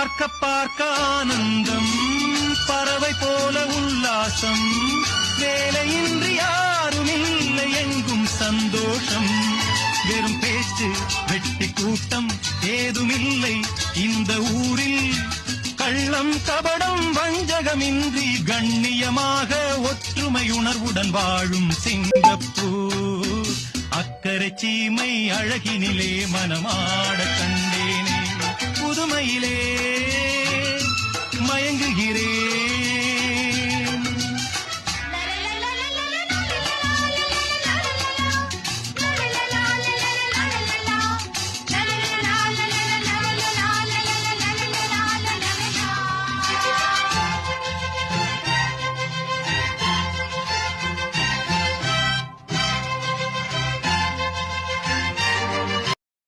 பார்க்க பார்க்க ஆனந்தம், பறவை போல உல்லாசம், வேலையின்றி யாரும் இல்லை எங்கும் சந்தோஷம். வெறும் பேச்சு வெட்டி கூட்டம் ஏதுமில்லை இந்த ஊரில். கள்ளம் கபடம் வஞ்சகமின்றி கண்ணியமாக ஒற்றுமை உணர்வுடன் வாழும் சிங்கப்பூர். அக்கறை சீமை அழகினிலே மனமாட கண்டேனே, புதுமையிலே மயங்குகிறேன்.